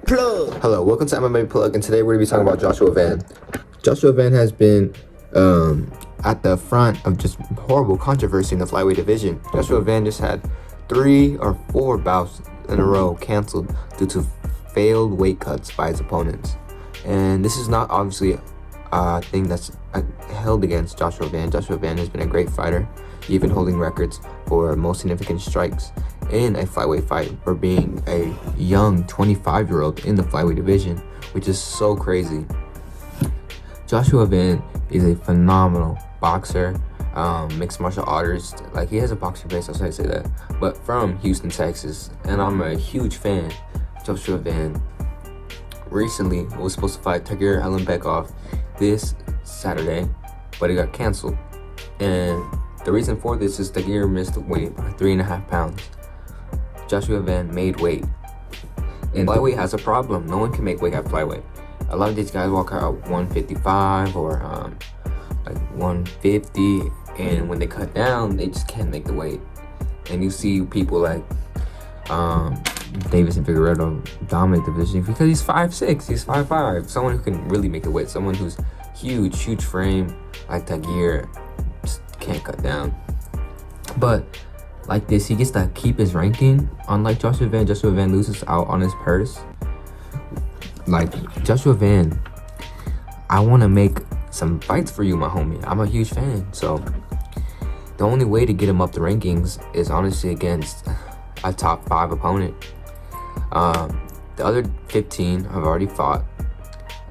Plug. Hello, welcome to MMA Plug, and today we're going to be talking about Joshua Van. Joshua Van has been at the front of just horrible controversy in the flyweight division. Joshua Van just had 3 or 4 bouts in a row canceled due to failed weight cuts by his opponents. And this is not obviously a thing that's held against Joshua Van. Joshua Van has been a great fighter, even holding records for most significant strikes in a flyweight fight for being a young 25-year-old in the flyweight division, which is so crazy. Joshua Van is a phenomenal boxer, mixed martial artist. Like, he has a boxing base, I'll say that, but from Houston, Texas, and I'm a huge fan. Joshua Van recently was supposed to fight Tagir Ellenbeckov this Saturday, but it got canceled. And the reason for this is Tagir missed weight by 3.5 pounds. Joshua Van made weight. And flyweight has a problem. No one can make weight at flyweight. A lot of these guys walk out 155 or like 150, and when they cut down, they just can't make the weight. And you see people like Davis and Figueredo dominate the division because he's 5'6", he's 5'5", someone who can really make the weight, someone who's huge frame like Tagir just can't cut down. But like this, he gets to keep his ranking. Unlike Joshua Van loses out on his purse. Like, Joshua Van, I want to make some fights for you, my homie. I'm a huge fan. So the only way to get him up the rankings is honestly against a top 5 opponent. The other 15 have already fought,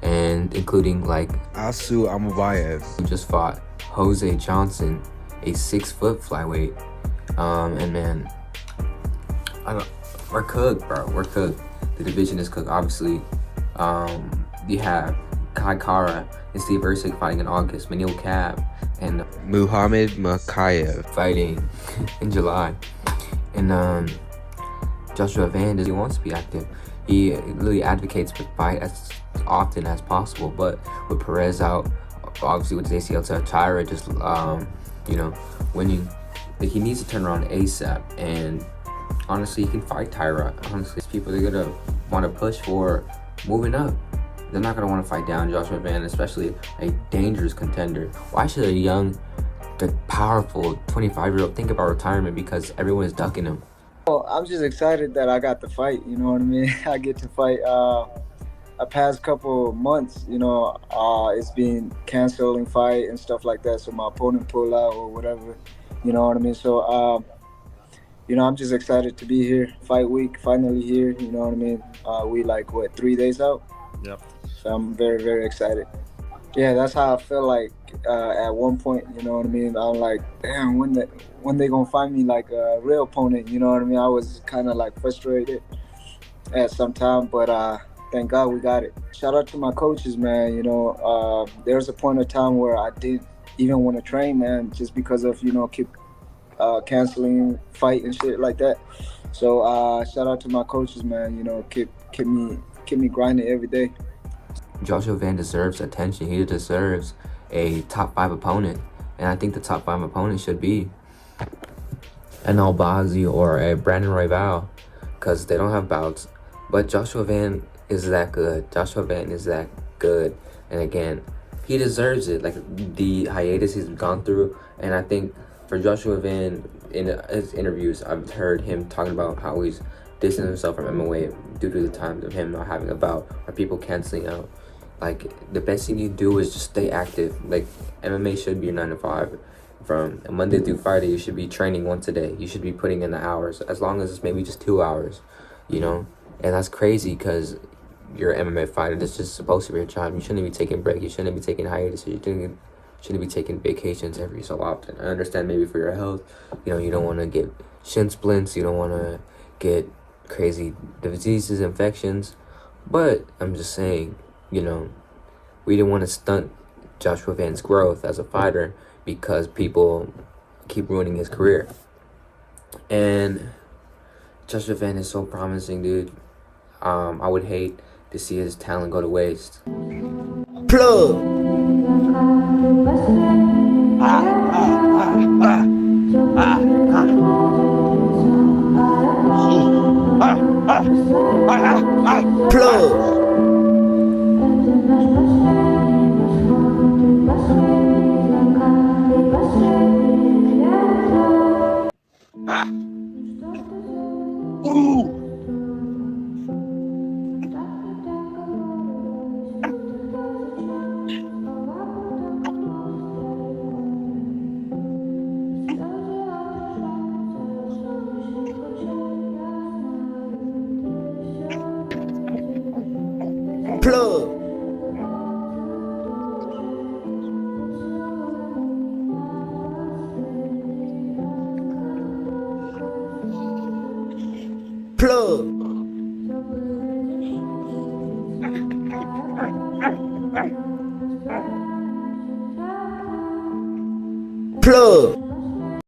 and including like Asu Amabayev, who just fought Jose Johnson, a 6-foot flyweight. And man, we're cooked, bro. We're cooked. The division is cooked. Obviously, you have Kai Kara and Steve ERCEG fighting in August, Manil Cab and Muhammad Makayev fighting in July. And Joshua Van, he wants to be active. He really advocates for fight as often as possible. But with Perez out, obviously with his ACL to Tyra just winning, like, he needs to turn around ASAP. And honestly, he can fight Tyra. Honestly, people, they're gonna want to push for moving up. They're not gonna want to fight down Joshua Van, especially a dangerous contender. Why should a young, powerful 25-year-old think about retirement because everyone is ducking him? Well, I'm just excited that I got to fight, you know what I mean? I get to fight a past couple months, it's been canceling fight and stuff like that, so my opponent pull out or whatever, you know what I mean? So, I'm just excited to be here. Fight week, finally here, you know what I mean? We 3 days out? Yep. So I'm very, very excited. Yeah, that's how I feel like at one point, you know what I mean? I'm like, damn, when they gonna find me like a real opponent, you know what I mean? I was kind of like frustrated at some time, but thank God we got it. Shout out to my coaches, man. There was a point of time where I didn't even want to train, man, just because of, keep canceling fight and shit like that. So shout out to my coaches, man. Keep me grinding every day. Joshua Van deserves attention. He deserves a top 5 opponent, and I think the top 5 opponent should be an Albazi or a Brandon Royval, because they don't have bouts. But Joshua Van is that good. Joshua Van is that good, and again, he deserves it. Like, the hiatus he's gone through, and I think for Joshua Van, in his interviews, I've heard him talking about how he's distancing himself from MMA due to the times of him not having a bout or people canceling out. Like, the best thing you do is just stay active. Like, MMA should be your 9 to 5. From Monday through Friday, you should be training once a day. You should be putting in the hours, as long as it's maybe just 2 hours, And that's crazy because you're an MMA fighter. This is supposed to be your job. You shouldn't be taking breaks. You shouldn't be taking hiatus. You shouldn't be taking vacations every so often. I understand maybe for your health, you don't want to get shin splints. You don't want to get crazy diseases, infections. But I'm just saying, we didn't want to stunt Joshua Van's growth as a fighter because people keep ruining his career. And Joshua Van is so promising, dude. I would hate to see his talent go to waste. Plug! Plug. Plug. Plug. Plug.